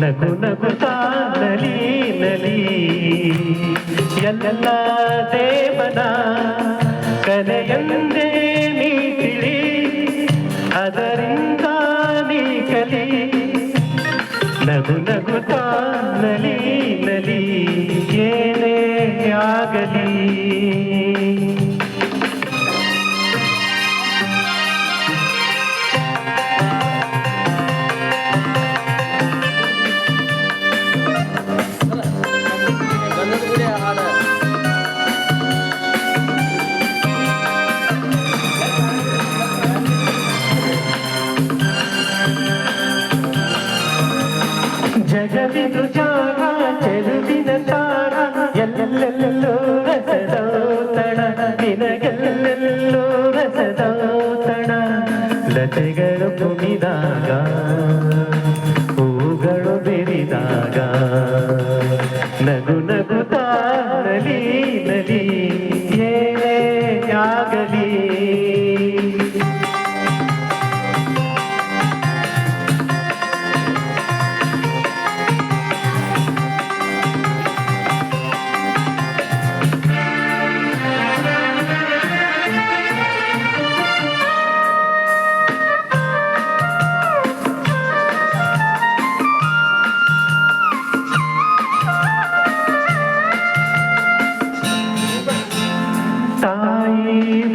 ನಗು ನಗುತ್ತಾ ನಲಿ ನಲಿ ಎಲ್ಲ ದೇವನ ಕಲೆಯಂದೇ ನೀ ತಿಳಿ ಅದರಿಂದ ನೀ ಕಲಿ ನಗು ನಗುತ್ತಾ ನಲಿ ನಲಿ ಏನೇ ಆಗಲಿ ಜಗವಿದು ಜಾಗ ಚೆಲುವಿನ ತಾರ ಎಲ್ಲೆಲ್ಲೆಲ್ಲೋ ರಸದೌತಣ ನಿನಗೆಲ್ಲೆಲ್ಲೋ ರಸದೌತಣ ಲತೆಗಳು ಕುಣಿದಾಗ ಹೂಗಳು ಬೆರಿದಾಗ ನಗು ನಗುತ್ತಾ ನಲಿ ನಲಿ ಏನೇ ಆಗಲಿ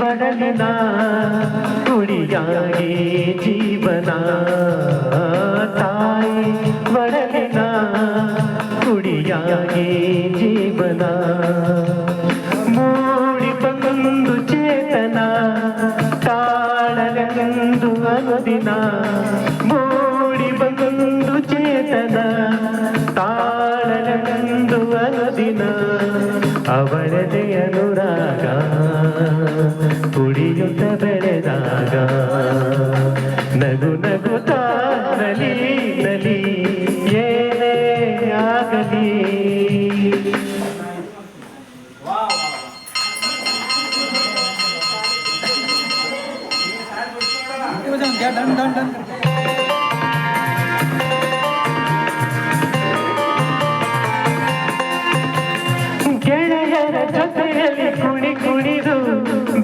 ಬಡಲಿನ ಕುಡಿಯಾಗಿ ಜೀವನ ತಾಯಿ ಬಡಲಿನ ಕುಡಿಯಾಗಿ ಜೀವನ ಮೂಡಿ ಬಂದು ಚೇತನ ತಾಳಲೆಂದು ಅನುದಿನ ಮೂಡಿ ಬಂದು ಚೇತನ ತಾಳಲೆಂದು ಅನುದಿನ ಅವಳದೇ ಅನುರಾಗ ಕುಡಿಯುತ್ತ ಬೆಳೆದಾಗ ನಗು ನಗುತ್ತಾ ನಲಿ ನಲಿ ಏನೇ ಆಗಲಿ ಗೆಳೆಯರ ಜೊತೆಯಲ್ಲಿ ಕುಣಿ ಕುಣಿದು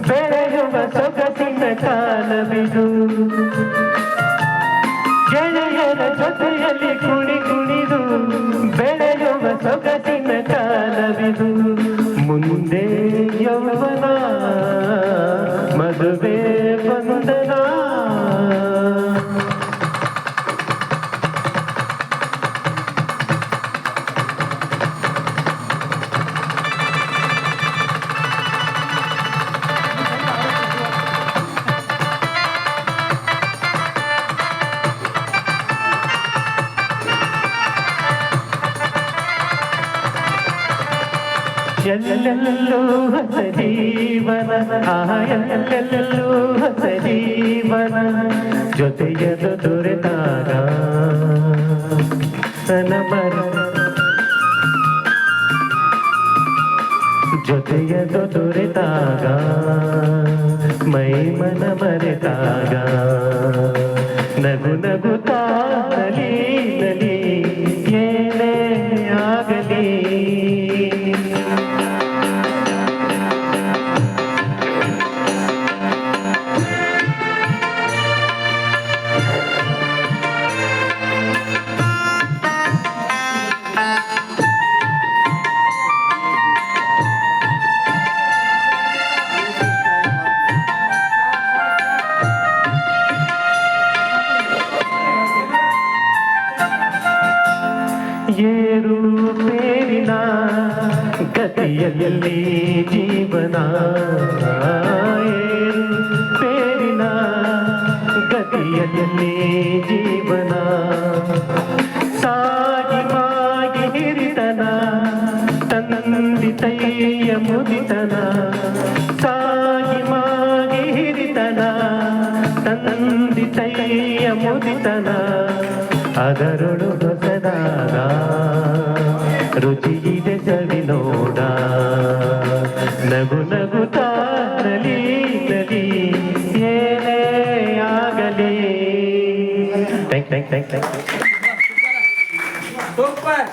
ಬೆಳೆಯುವ ಸೊಗಸಿನ ಕಾಲವಿದು ಗೆಳೆಯರ ಜೊತೆಯಲ್ಲಿ ಕುಣಿ ಕುಣಿದು ಬೆಳೆಯುವ ಸೊಗಸಿನ ಕಾಲವಿದು ಮುಂದೆ ಯೌವನ ಮದುವೆ ಬಂಧನ ಎಲ್ಲೆಲ್ಲೂ ಹೊಸ ಜೀವನ ಎಲ್ಲೆಲ್ಲೂ ಹೊಸ ಜೀವನ ಜೊತೆಯದು ದೊರೆತಾಗ ಮರ ಜೊತೆಯದು ದೊರೆತಾಗ ಮೈ ಮನ ಮರೆತಾಗ ನಗು ನಗುತ್ತಾ ನಲಿ ನಲಿ ಏನೇ ಆಗಲಿ ಏರು ಪೇರಿನ ಗತಿಯಲ್ಲಿ ಜೀವನ ಏರು ಪೇರಿನ ಗತಿಯಲ್ಲಿ ಜೀವನ ಸಾಗಿ ಮಾಗಿ ಹಿರಿತನ ತಂದಿತಯ್ಯ ಮುದಿತನ ಸಾಗಿ ಮಾಗಿ ಹಿರಿತನ ತಂದಿತಯ್ಯ ಮುದಿತನ ಅದರೊಳು ಹೊಸದಾದ ರುಚಿಯಿದೆ ಸವಿ ನೋಡ ನಗು ನಗುತ್ತಾ ನಲಿ ನಲಿ ಏನೇ ಆಗಲಿ ಥ್ಯಾಂಕ್ ಸೂಪರ್.